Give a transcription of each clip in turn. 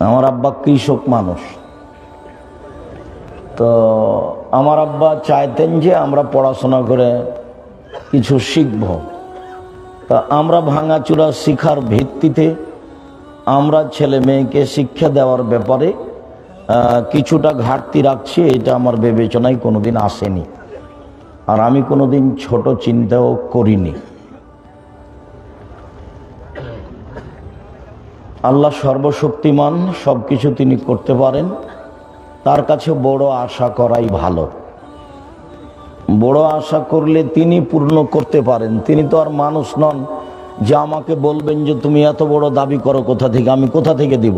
আমার আব্বা কৃষক মানুষ। তো আমার আব্বা চাইতেন যে আমরা পড়াশোনা করে কিছু শিখব। তা আমরা ভাঙাচুরা শিখার ভিত্তিতে আমরা ছেলে মেয়েকে শিক্ষা দেওয়ার ব্যাপারে কিছুটা ঘাটতি রাখছি, এটা আমার বিবেচনায় কোনোদিন আসেনি, আর আমি কোনোদিন ছোট চিন্তাও করিনি। আল্লাহ সর্বশক্তিমান, সব কিছু তিনি করতে পারেন, তার কাছে বড় আশা করাই ভালো। বড় আশা করলে তিনি পূর্ণ করতে পারেন। তিনি তো আর মানুষ নন যে আমাকে বলবেন যে তুমি এত বড় দাবি করো কোথা থেকে, আমি কোথা থেকে দিব।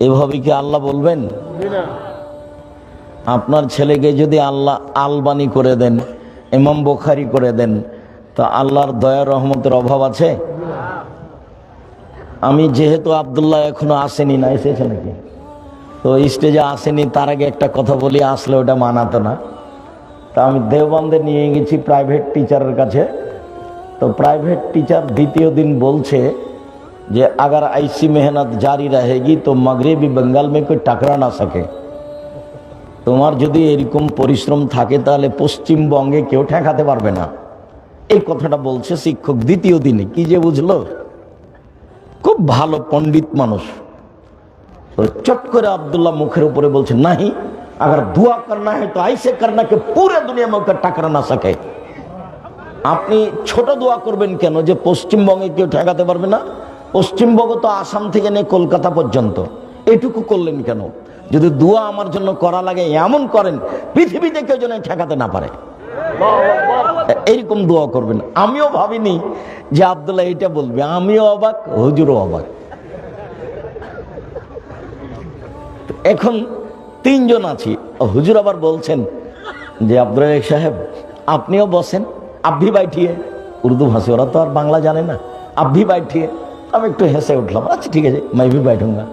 এভাবে কি আল্লাহ বলবেন? আপনার ছেলেকে যদি আল্লাহ আলবানি করে দেন, ইমাম বুখারী করে দেন, তা আল্লাহর দয়া রহমতের অভাব আছে? আমি যেহেতু আব্দুল্লাহ এখনো আসেনি, না এসেছে নাকি, তো স্টেজে আসেনি, তার আগে একটা কথা বলি, আসলে ওটা মানাতো না। তা আমি দেওবন্দে নিয়ে গেছি প্রাইভেট টিচারের কাছে। তো প্রাইভেট টিচার দ্বিতীয় দিন বলছে যে अगर ऐसी मेहनत जारी रहेगी तो मगरबी बंगाल में कोई टकरा ना सके। তোমার যদি এরকম পরিশ্রম থাকে তাহলে পশ্চিমবঙ্গে কেউ ঠেকাতে পারবে না। এই কথাটা বলছে শিক্ষক দ্বিতীয় দিনে। কি যে বুঝলো, খুব ভালো পণ্ডিত মানুষ। তো চট করে আব্দুল্লাহ মুখের উপরে বলছে, नहीं अगर दुआ करना है तो ऐसे करना कि पूरे दुनिया में ওকে টাকরা না सके। আপনি ছোট দোয়া করবেন কেন যে পশ্চিমবঙ্গে কেউ ঠেকাতে পারবে না? পশ্চিমবঙ্গ তো আসাম থেকে নিয়ে কলকাতা পর্যন্ত, এটুকু করলেন কেন? যদি দোয়া আমার জন্য করা লাগে এমন করেন পৃথিবীতে কেউ যেন ঠেকাতে না পারে, এইরকম দোয়া করবেন। আমিও ভাবিনি যে আব্দুল্লাহ এটা বলবে, আমিও অবাক, হুজুরও অবাক। এখন তিনজন আছি, হুজুর আবার বলছেন যে আব্দুল রাজ্জাক সাহেব আপনিও বসেন, আব্বি বাইঠিয়ে, উর্দু ভাষী, ওরা তো আর বাংলা জানে না, আব্বি বাইঠিয়ে। আমি একটু হেসে উঠলাম, আচ্ছা ঠিক আছে, मैं भी बैठूंगा।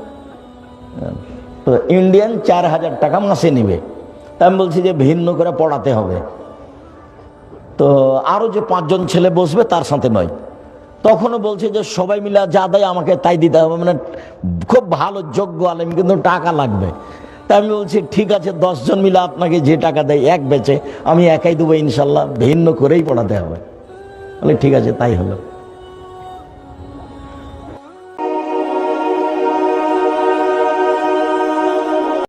তো ইন্ডিয়ান 4000 টাকা মাসে নিবে। তা আমি বলছি যে ভিন্ন করে পড়াতে হবে, তো আরো যে 5 জন ছেলে বসবে তার সাথে নয়। তখনও বলছে যে সবাই মিলে যা দেয় আমাকে তাই দিতে হবে, মানে খুব ভালো যোগ্য আলেম, কিন্তু টাকা লাগবে। তা আমি বলছি ঠিক আছে, 10 জন মিলে আপনাকে যে টাকা দেয় এক বেচে আমি একাই দেবো ইনশাল্লাহ, ভিন্ন করেই পড়াতে হবে। বলে ঠিক আছে, তাই হলো।